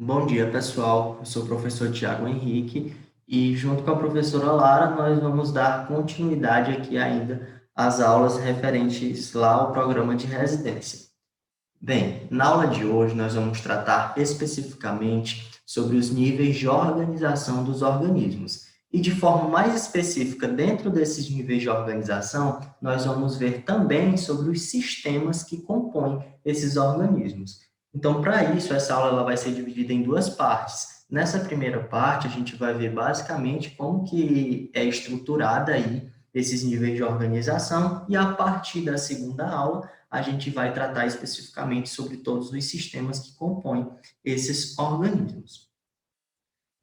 Bom dia, pessoal. Eu sou o professor Tiago Henrique e, junto com a professora Lara, nós vamos dar continuidade aqui ainda às aulas referentes lá ao programa de residência. Bem, na aula de hoje nós vamos tratar especificamente sobre os níveis de organização dos organismos. E de forma mais específica, dentro desses níveis de organização, nós vamos ver também sobre os sistemas que compõem esses organismos. Então, para isso, essa aula ela vai ser dividida em duas partes. Nessa primeira parte, a gente vai ver basicamente como que é estruturada aí esses níveis de organização, e a partir da segunda aula, a gente vai tratar especificamente sobre todos os sistemas que compõem esses organismos.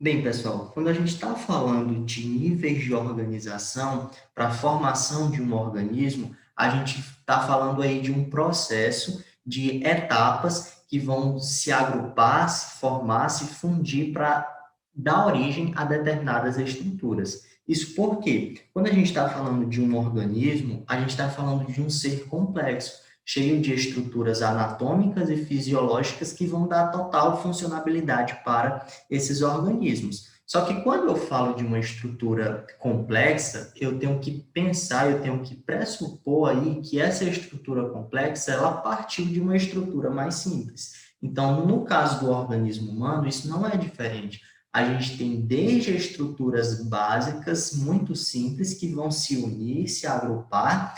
Bem, pessoal, quando a gente está falando de níveis de organização para a formação de um organismo, a gente está falando aí de um processo de etapas que vão se agrupar, se formar, se fundir para dar origem a determinadas estruturas. Isso porque, quando a gente está falando de um organismo, a gente está falando de um ser complexo, cheio de estruturas anatômicas e fisiológicas que vão dar total funcionalidade para esses organismos. Só que quando eu falo de uma estrutura complexa, eu tenho que pensar, eu tenho que pressupor aí que essa estrutura complexa, ela partiu de uma estrutura mais simples. Então, no caso do organismo humano, isso não é diferente. A gente tem desde estruturas básicas muito simples que vão se unir, se agrupar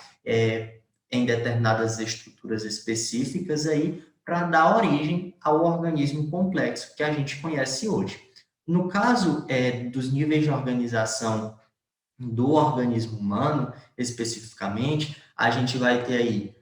em determinadas estruturas específicas aí para dar origem ao organismo complexo que a gente conhece hoje. No caso dos níveis de organização do organismo humano, especificamente, a gente vai ter aí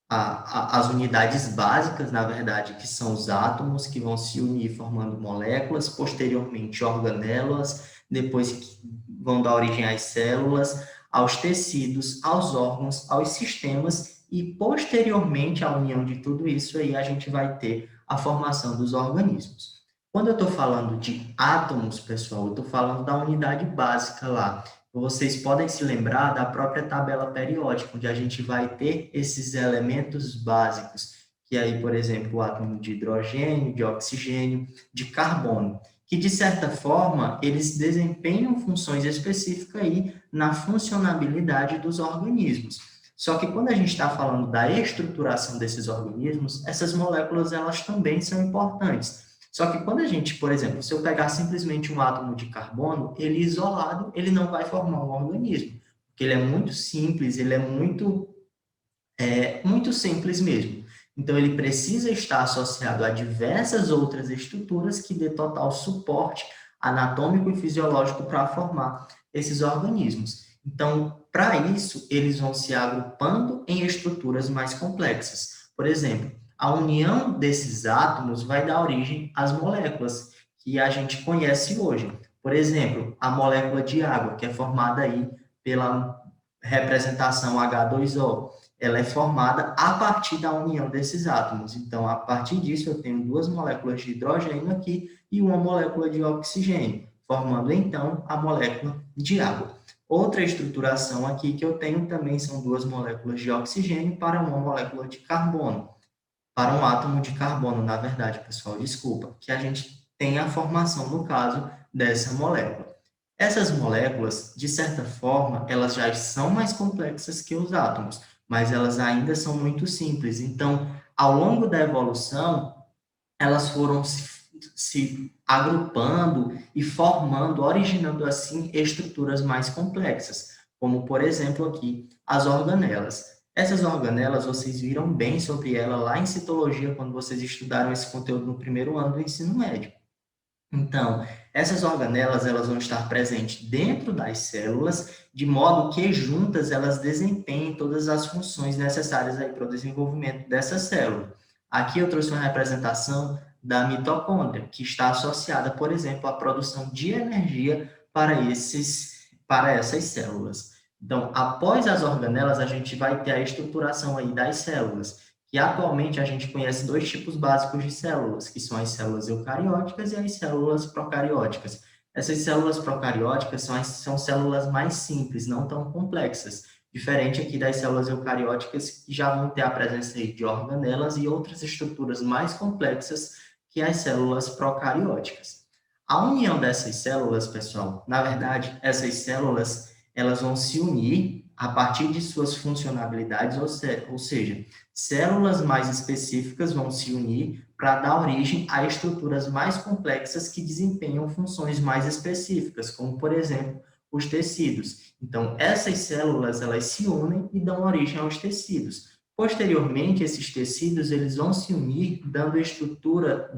as unidades básicas, na verdade, que são os átomos, que vão se unir formando moléculas, posteriormente organelas, depois que vão dar origem às células, aos tecidos, aos órgãos, aos sistemas, e posteriormente à união de tudo isso aí, a gente vai ter a formação dos organismos. Quando eu estou falando de átomos, pessoal, eu estou falando da unidade básica lá. Vocês podem se lembrar da própria tabela periódica, onde a gente vai ter esses elementos básicos, que aí, por exemplo, o átomo de hidrogênio, de oxigênio, de carbono, que de certa forma eles desempenham funções específicas aí na funcionabilidade dos organismos. Só que quando a gente está falando da estruturação desses organismos, essas moléculas elas também são importantes. Só que quando a gente, por exemplo, se eu pegar simplesmente um átomo de carbono, ele isolado, ele não vai formar um organismo, porque ele é muito simples, ele é muito simples mesmo. Então, ele precisa estar associado a diversas outras estruturas que dê total suporte anatômico e fisiológico para formar esses organismos. Então, para isso, eles vão se agrupando em estruturas mais complexas. Por exemplo, a união desses átomos vai dar origem às moléculas que a gente conhece hoje. Por exemplo, a molécula de água, que é formada aí pela representação H2O, ela é formada a partir da união desses átomos. Então, a partir disso, eu tenho duas moléculas de hidrogênio aqui e uma molécula de oxigênio, formando então a molécula de água. Outra estruturação aqui que eu tenho também são duas moléculas de oxigênio para uma molécula de carbono, para um átomo de carbono, na verdade, pessoal, desculpa, que a gente tem a formação, no caso, dessa molécula. Essas moléculas, de certa forma, elas já são mais complexas que os átomos, mas elas ainda são muito simples. Então, ao longo da evolução, elas foram se agrupando e formando, originando assim estruturas mais complexas, como por exemplo aqui as organelas. Essas organelas, vocês viram bem sobre ela lá em citologia, quando vocês estudaram esse conteúdo no primeiro ano do ensino médio. Então, essas organelas elas vão estar presentes dentro das células, de modo que juntas elas desempenhem todas as funções necessárias aí para o desenvolvimento dessa célula. Aqui eu trouxe uma representação da mitocôndria, que está associada, por exemplo, à produção de energia para essas células. Então, após as organelas, a gente vai ter a estruturação aí das células, que atualmente a gente conhece dois tipos básicos de células, que são as células eucarióticas e as células procarióticas. Essas células procarióticas são células mais simples, não tão complexas, diferente aqui das células eucarióticas, que já vão ter a presença de organelas e outras estruturas mais complexas que as células procarióticas. A união dessas células, pessoal, na verdade, essas células, elas vão se unir a partir de suas funcionalidades, ou seja, células mais específicas vão se unir para dar origem a estruturas mais complexas que desempenham funções mais específicas, como, por exemplo, os tecidos. Então, essas células, elas se unem e dão origem aos tecidos. Posteriormente, esses tecidos, eles vão se unir, dando estrutura,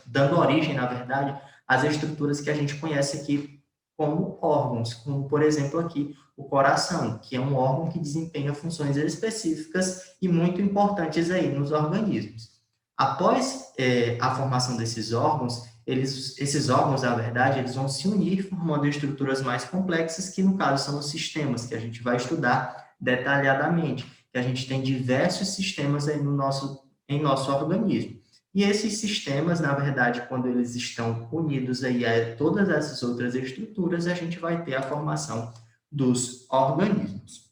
dando origem, na verdade, às estruturas que a gente conhece aqui como órgãos, como, por exemplo, aqui, o coração, que é um órgão que desempenha funções específicas e muito importantes aí nos organismos. Após a formação desses órgãos, esses órgãos, na verdade, eles vão se unir formando estruturas mais complexas, que no caso são os sistemas, que a gente vai estudar detalhadamente, que a gente tem diversos sistemas aí em nosso organismo. E esses sistemas, na verdade, quando eles estão unidos aí a todas essas outras estruturas, a gente vai ter a formação dos organismos.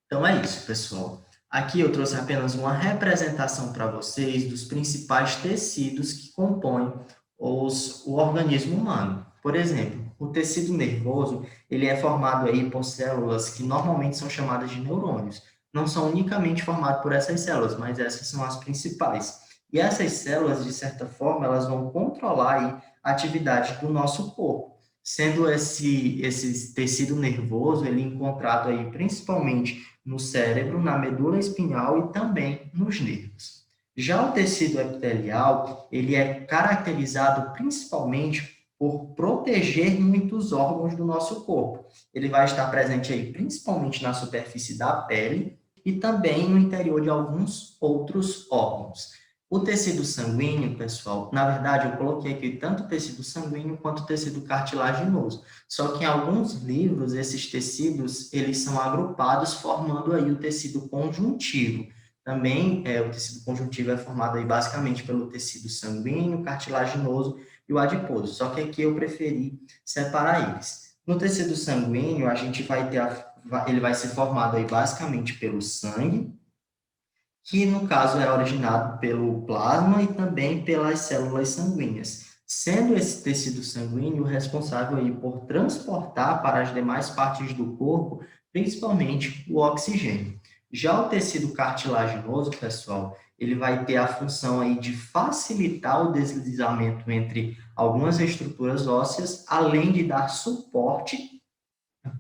Então é isso, pessoal. Aqui eu trouxe apenas uma representação para vocês dos principais tecidos que compõem o organismo humano. Por exemplo, o tecido nervoso, ele é formado aí por células que normalmente são chamadas de neurônios. Não são unicamente formados por essas células, mas essas são as principais. E essas células, de certa forma, elas vão controlar aí a atividade do nosso corpo, sendo esse tecido nervoso, ele encontrado aí principalmente no cérebro, na medula espinhal e também nos nervos. Já o tecido epitelial, ele é caracterizado principalmente por proteger muitos órgãos do nosso corpo. Ele vai estar presente aí principalmente na superfície da pele e também no interior de alguns outros órgãos. O tecido sanguíneo, pessoal, na verdade eu coloquei aqui tanto o tecido sanguíneo quanto o tecido cartilaginoso. Só que em alguns livros esses tecidos, eles são agrupados formando aí o tecido conjuntivo. Também o tecido conjuntivo é formado aí basicamente pelo tecido sanguíneo, cartilaginoso e o adiposo. Só que aqui eu preferi separar eles. No tecido sanguíneo, a gente vai ter ele vai ser formado aí basicamente pelo sangue, que no caso é originado pelo plasma e também pelas células sanguíneas, sendo esse tecido sanguíneo responsável aí por transportar para as demais partes do corpo, principalmente o oxigênio. Já o tecido cartilaginoso, pessoal, ele vai ter a função aí de facilitar o deslizamento entre algumas estruturas ósseas, além de dar suporte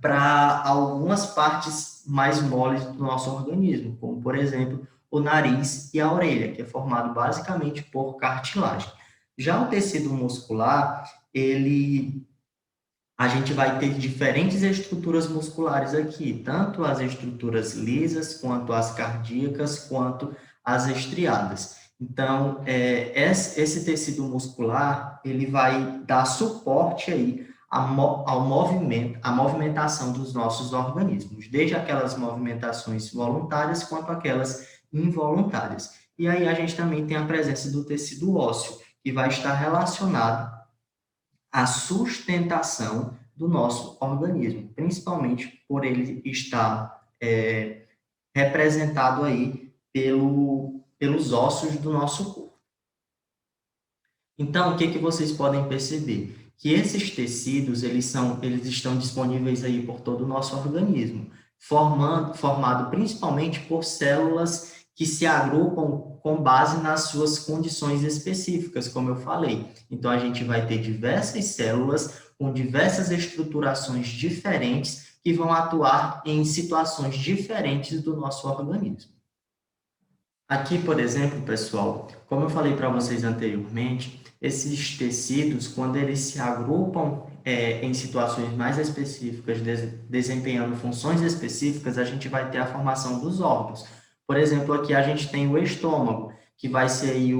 para algumas partes mais moles do nosso organismo, como, por exemplo, o nariz e a orelha, que é formado basicamente por cartilagem. Já o tecido muscular, a gente vai ter diferentes estruturas musculares aqui, tanto as estruturas lisas, quanto as cardíacas, quanto as estriadas. Então, esse tecido muscular, ele vai dar suporte aí ao movimento, à movimentação dos nossos organismos, desde aquelas movimentações voluntárias quanto aquelas involuntárias. E aí a gente também tem a presença do tecido ósseo, que vai estar relacionado à sustentação do nosso organismo, principalmente por ele estar representado aí pelos ossos do nosso corpo. Então, o que vocês podem perceber? Que esses tecidos, eles estão disponíveis aí por todo o nosso organismo, formado principalmente por células que se agrupam com base nas suas condições específicas, como eu falei. Então, a gente vai ter diversas células com diversas estruturações diferentes que vão atuar em situações diferentes do nosso organismo. Aqui, por exemplo, pessoal, como eu falei para vocês anteriormente, esses tecidos, quando eles se agrupam em situações mais específicas, desempenhando funções específicas, a gente vai ter a formação dos órgãos. Por exemplo, aqui a gente tem o estômago, que vai ser aí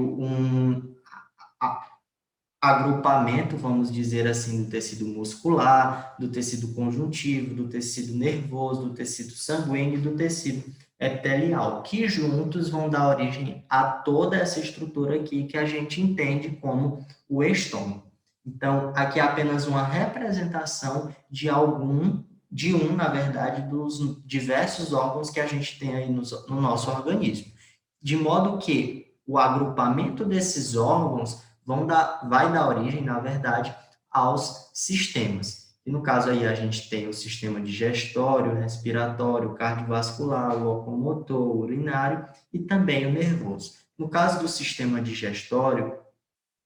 agrupamento, vamos dizer assim, do tecido muscular, do tecido conjuntivo, do tecido nervoso, do tecido sanguíneo e do tecido epitelial, que juntos vão dar origem a toda essa estrutura aqui que a gente entende como o estômago. Então, aqui é apenas uma representação na verdade, dos diversos órgãos que a gente tem aí no nosso organismo. De modo que o agrupamento desses órgãos vai dar origem, na verdade, aos sistemas. E no caso aí a gente tem o sistema digestório, respiratório, cardiovascular, locomotor, urinário e também o nervoso. No caso do sistema digestório,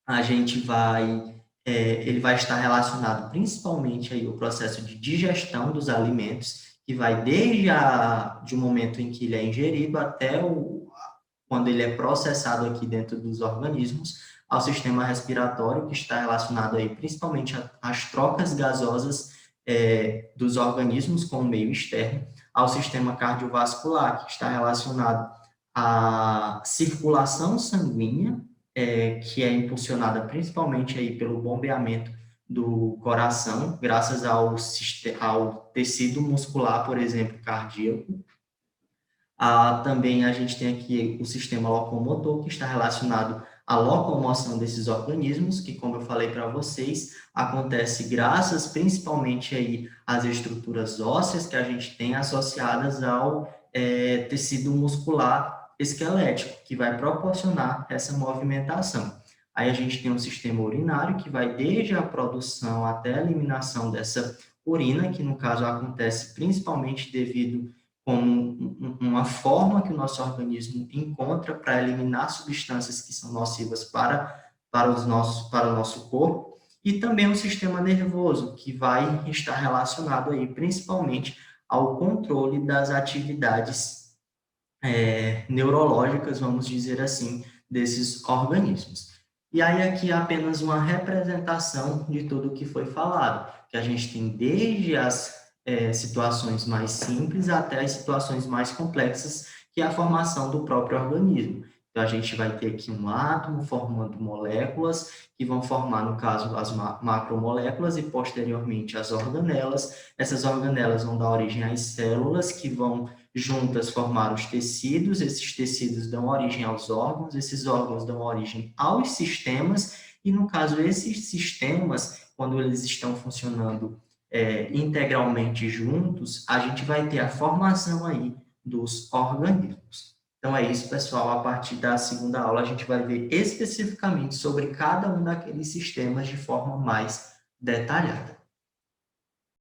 a gente ele vai estar relacionado principalmente aí o processo de digestão dos alimentos, que vai de um momento em que ele é ingerido até quando ele é processado aqui dentro dos organismos, ao sistema respiratório, que está relacionado aí principalmente às trocas gasosas dos organismos com o meio externo, ao sistema cardiovascular, que está relacionado à circulação sanguínea, que é impulsionada principalmente aí pelo bombeamento do coração, graças ao tecido muscular, por exemplo, cardíaco. Também a gente tem aqui o sistema locomotor, que está relacionado à locomoção desses organismos, que, como eu falei para vocês, acontece graças principalmente aí às estruturas ósseas que a gente tem associadas ao tecido muscular esquelético, que vai proporcionar essa movimentação. Aí a gente tem um sistema urinário, que vai desde a produção até a eliminação dessa urina, que no caso acontece principalmente devido como uma forma que o nosso organismo encontra para eliminar substâncias que são nocivas para o nosso corpo, e também o sistema nervoso, que vai estar relacionado aí principalmente ao controle das atividades neurológicas, vamos dizer assim, desses organismos. E aí aqui é apenas uma representação de tudo o que foi falado, que a gente tem desde as situações mais simples até as situações mais complexas, que é a formação do próprio organismo. Então, a gente vai ter aqui um átomo formando moléculas, que vão formar, no caso, as macromoléculas e, posteriormente, as organelas. Essas organelas vão dar origem às células, que vão juntas formar os tecidos, esses tecidos dão origem aos órgãos, esses órgãos dão origem aos sistemas, e, no caso, esses sistemas, quando eles estão funcionando integralmente juntos, a gente vai ter a formação aí dos organismos. Então é isso, pessoal. A partir da segunda aula, a gente vai ver especificamente sobre cada um daqueles sistemas de forma mais detalhada.